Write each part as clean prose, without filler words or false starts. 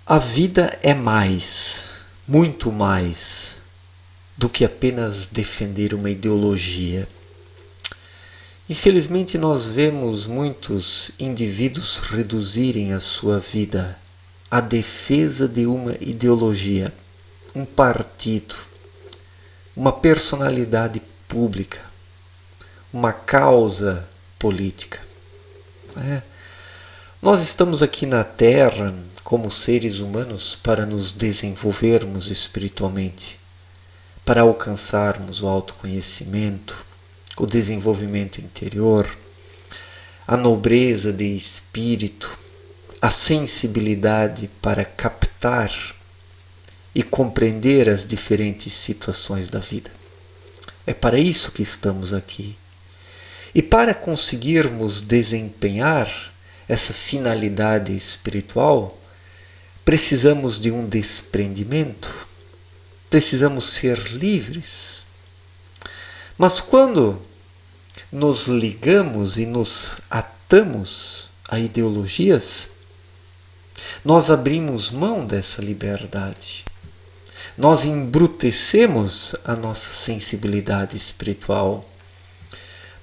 A vida é mais, muito mais, do que apenas defender uma ideologia. Infelizmente, nós vemos muitos indivíduos reduzirem a sua vida à defesa de uma ideologia, um partido, uma personalidade pública, uma causa política. Nós estamos aqui na Terra como seres humanos para nos desenvolvermos espiritualmente, para alcançarmos o autoconhecimento, o desenvolvimento interior, a nobreza de espírito, a sensibilidade para captar e compreender as diferentes situações da vida. É para isso que estamos aqui. E para conseguirmos desempenhar essa finalidade espiritual, precisamos de um desprendimento, precisamos ser livres. Mas quando nos ligamos e nos atamos a ideologias, nós abrimos mão dessa liberdade. Nós embrutecemos a nossa sensibilidade espiritual.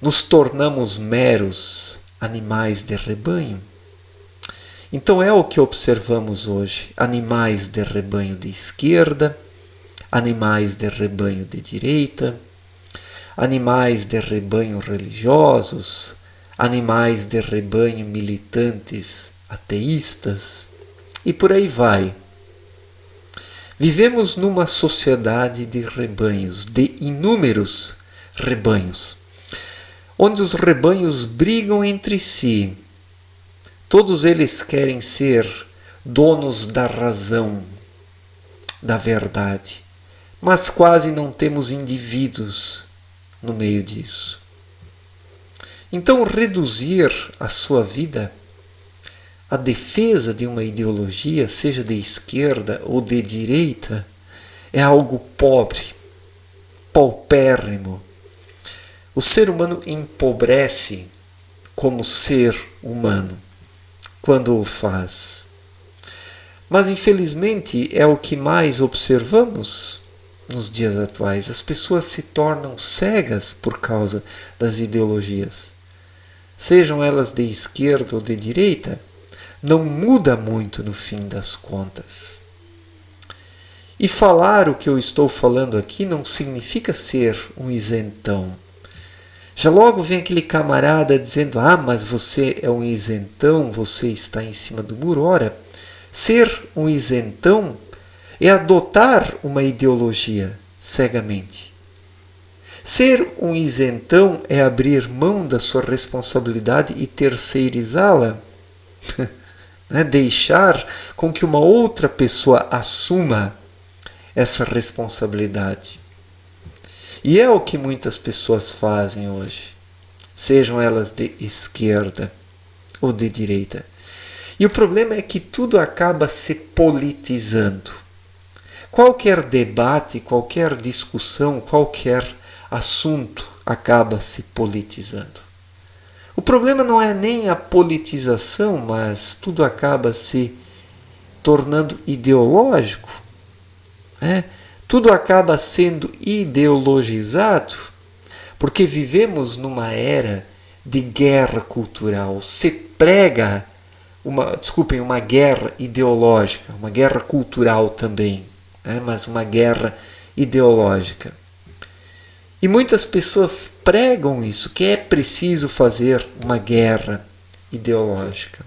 Nos tornamos meros animais de rebanho. Então é o que observamos hoje: animais de rebanho de esquerda, animais de rebanho de direita, animais de rebanho religiosos, animais de rebanho militantes ateístas e por aí vai. Vivemos numa sociedade de rebanhos, de inúmeros rebanhos, onde os rebanhos brigam entre si. Todos eles querem ser donos da razão, da verdade, mas quase não temos indivíduos no meio disso. Então, reduzir a sua vida à defesa de uma ideologia, seja de esquerda ou de direita, é algo pobre, paupérrimo. O ser humano empobrece como ser humano quando o faz. Mas, infelizmente, é o que mais observamos nos dias atuais. As pessoas se tornam cegas por causa das ideologias. Sejam elas de esquerda ou de direita, não muda muito no fim das contas. E falar o que eu estou falando aqui não significa ser um isentão. Já logo vem aquele camarada dizendo: mas você é um isentão, você está em cima do muro. Ora, ser um isentão é adotar uma ideologia cegamente. Ser um isentão é abrir mão da sua responsabilidade e terceirizá-la. Deixar com que uma outra pessoa assuma essa responsabilidade. E é o que muitas pessoas fazem hoje, sejam elas de esquerda ou de direita. E o problema é que tudo acaba se politizando. Qualquer debate, qualquer discussão, qualquer assunto acaba se politizando. O problema não é nem a politização, mas tudo acaba se tornando ideológico. Tudo acaba sendo ideologizado, porque vivemos numa era de guerra cultural. Se prega uma guerra ideológica, uma guerra cultural também, mas uma guerra ideológica. E muitas pessoas pregam isso, que é preciso fazer uma guerra ideológica.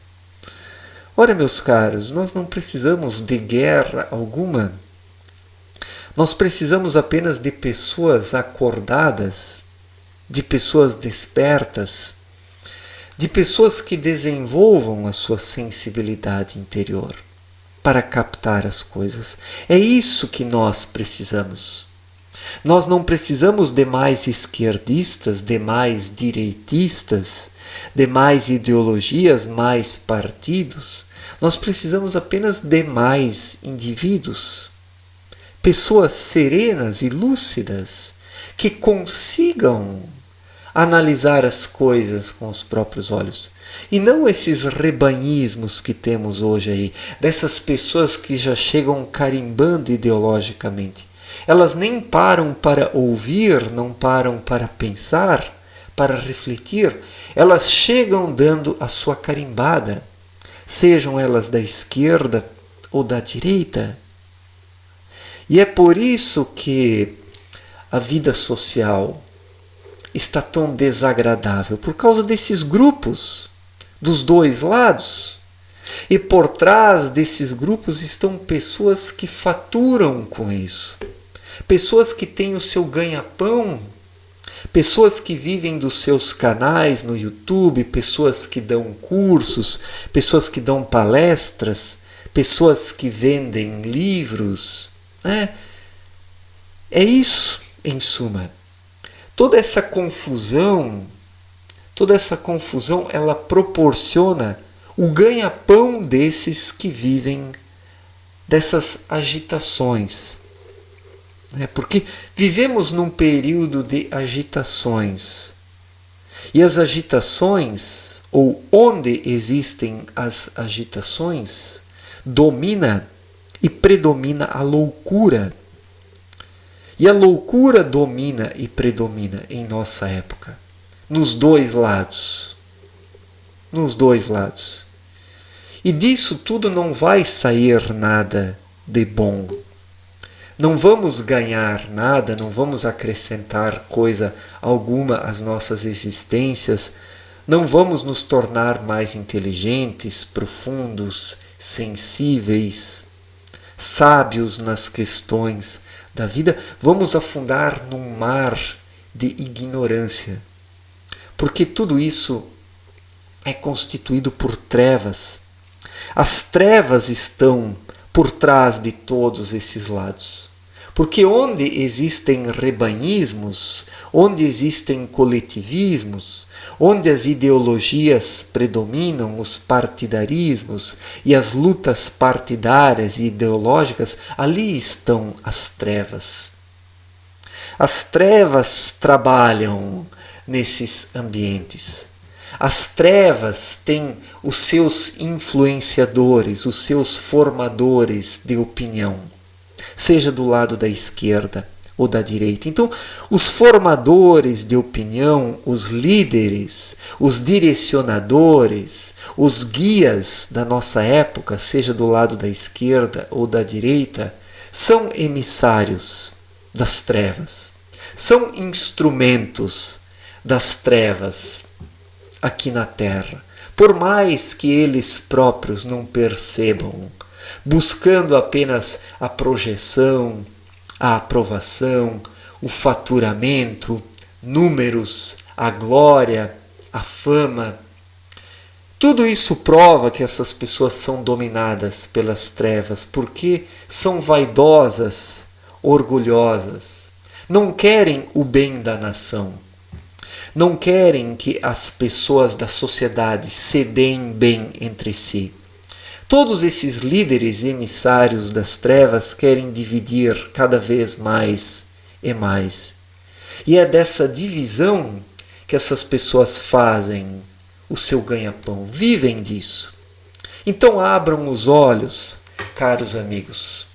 Ora, meus caros, nós não precisamos de guerra alguma. Nós precisamos apenas de pessoas acordadas, de pessoas despertas, de pessoas que desenvolvam a sua sensibilidade interior para captar as coisas. É isso que nós precisamos. Nós não precisamos de mais esquerdistas, de mais direitistas, de mais ideologias, mais partidos. Nós precisamos apenas de mais indivíduos. Pessoas serenas e lúcidas que consigam analisar as coisas com os próprios olhos. E não esses rebanhismos que temos hoje aí, dessas pessoas que já chegam carimbando ideologicamente. Elas nem param para ouvir, não param para pensar, para refletir. Elas chegam dando a sua carimbada, sejam elas da esquerda ou da direita. E é por isso que a vida social está tão desagradável, por causa desses grupos dos dois lados. E por trás desses grupos estão pessoas que faturam com isso. Pessoas que têm o seu ganha-pão. Pessoas que vivem dos seus canais no YouTube, pessoas que dão cursos, pessoas que dão palestras, pessoas que vendem livros. É isso, em suma. Toda essa confusão, ela proporciona o ganha-pão desses que vivem dessas agitações. Porque vivemos num período de agitações. E as agitações, ou onde existem as agitações, domina e predomina a loucura. E a loucura domina e predomina em nossa época. Nos dois lados. Nos dois lados. E disso tudo não vai sair nada de bom. Não vamos ganhar nada, não vamos acrescentar coisa alguma às nossas existências, não vamos nos tornar mais inteligentes, profundos, sensíveis, sábios nas questões da vida. Vamos afundar num mar de ignorância, porque tudo isso é constituído por trevas. As trevas estão por trás de todos esses lados. Porque onde existem rebanhismos, onde existem coletivismos, onde as ideologias predominam, os partidarismos e as lutas partidárias e ideológicas, ali estão as trevas. As trevas trabalham nesses ambientes. As trevas têm os seus influenciadores, os seus formadores de opinião, seja do lado da esquerda ou da direita. Então, os formadores de opinião, os líderes, os direcionadores, os guias da nossa época, seja do lado da esquerda ou da direita, são emissários das trevas, são instrumentos das trevas aqui na Terra, por mais que eles próprios não percebam, buscando apenas a projeção, a aprovação, o faturamento, números, a glória, a fama. Tudo isso prova que essas pessoas são dominadas pelas trevas, porque são vaidosas, orgulhosas, não querem o bem da nação. Não querem que as pessoas da sociedade se deem bem entre si. Todos esses líderes e emissários das trevas querem dividir cada vez mais e mais. E é dessa divisão que essas pessoas fazem o seu ganha-pão, vivem disso. Então abram os olhos, caros amigos.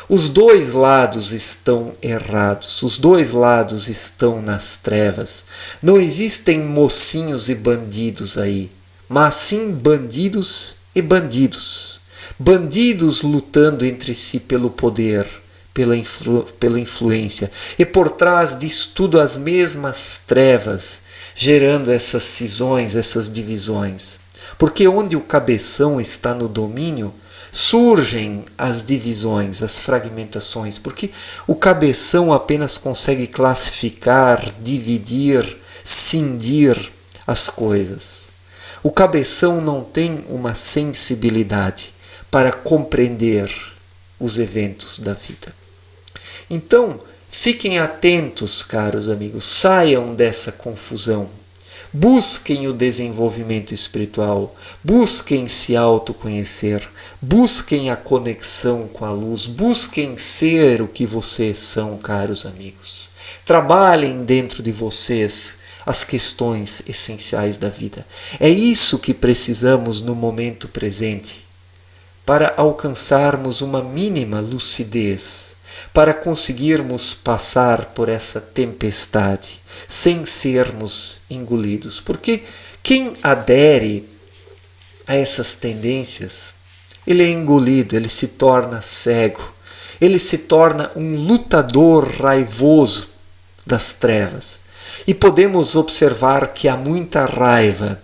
Os dois lados estão errados, os dois lados estão nas trevas. Não existem mocinhos e bandidos aí, mas sim bandidos e bandidos. Bandidos lutando entre si pelo poder, pela influência. E por trás disso tudo as mesmas trevas, gerando essas cisões, essas divisões. Porque onde o cabeção está no domínio, surgem as divisões, as fragmentações, porque o cabeção apenas consegue classificar, dividir, cindir as coisas. O cabeção não tem uma sensibilidade para compreender os eventos da vida. Então, fiquem atentos, caros amigos, saiam dessa confusão. Busquem o desenvolvimento espiritual, busquem se autoconhecer, busquem a conexão com a luz, busquem ser o que vocês são, caros amigos. Trabalhem dentro de vocês as questões essenciais da vida. É isso que precisamos no momento presente para alcançarmos uma mínima lucidez, para conseguirmos passar por essa tempestade sem sermos engolidos. Porque quem adere a essas tendências, ele é engolido, ele se torna cego, ele se torna um lutador raivoso das trevas. E podemos observar que há muita raiva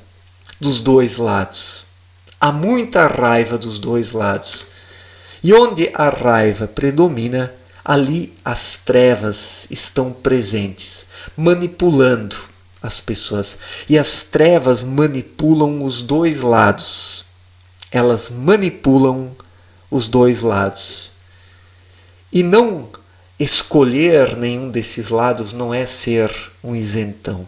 dos dois lados. Há muita raiva dos dois lados. E onde a raiva predomina, ali as trevas estão presentes, manipulando as pessoas. E as trevas manipulam os dois lados. Elas manipulam os dois lados. E não escolher nenhum desses lados não é ser um isentão.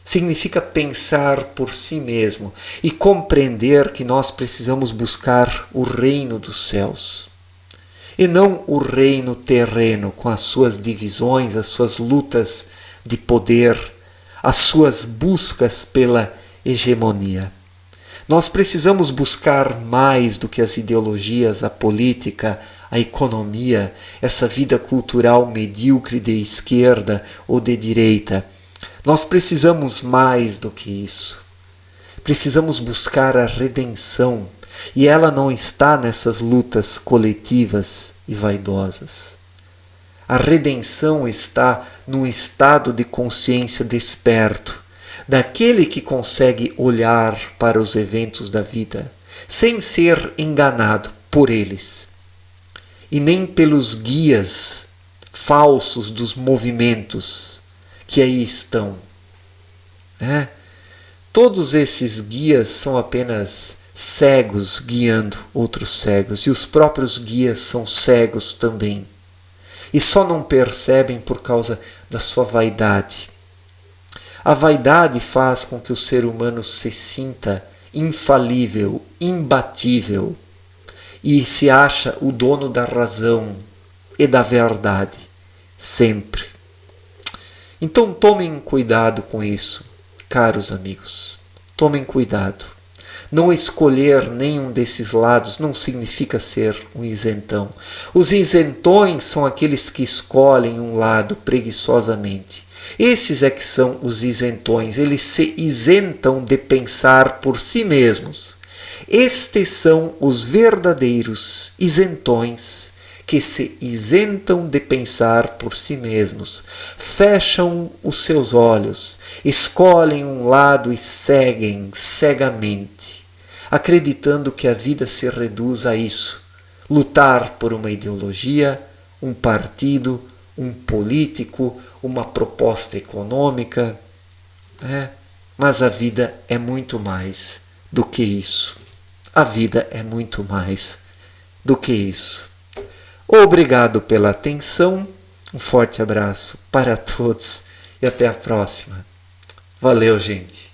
Significa pensar por si mesmo e compreender que nós precisamos buscar o reino dos céus. E não o reino terreno com as suas divisões, as suas lutas de poder, as suas buscas pela hegemonia. Nós precisamos buscar mais do que as ideologias, a política, a economia, essa vida cultural medíocre de esquerda ou de direita. Nós precisamos mais do que isso. Precisamos buscar a redenção, e ela não está nessas lutas coletivas e vaidosas. A redenção está num estado de consciência desperto, daquele que consegue olhar para os eventos da vida sem ser enganado por eles e nem pelos guias falsos dos movimentos que aí estão. Todos esses guias são apenas cegos guiando outros cegos, e os próprios guias são cegos também. E só não percebem por causa da sua vaidade. A vaidade faz com que o ser humano se sinta infalível, imbatível, e se acha o dono da razão e da verdade, sempre. Então tomem cuidado com isso, caros amigos. Tomem cuidado. Não escolher nenhum desses lados não significa ser um isentão. Os isentões são aqueles que escolhem um lado preguiçosamente. Esses é que são os isentões. Eles se isentam de pensar por si mesmos. Estes são os verdadeiros isentões, que se isentam de pensar por si mesmos, fecham os seus olhos, escolhem um lado e seguem cegamente, acreditando que a vida se reduz a isso: lutar por uma ideologia, um partido, um político, uma proposta econômica. Mas a vida é muito mais do que isso. A vida é muito mais do que isso. Obrigado pela atenção, um forte abraço para todos e até a próxima. Valeu, gente!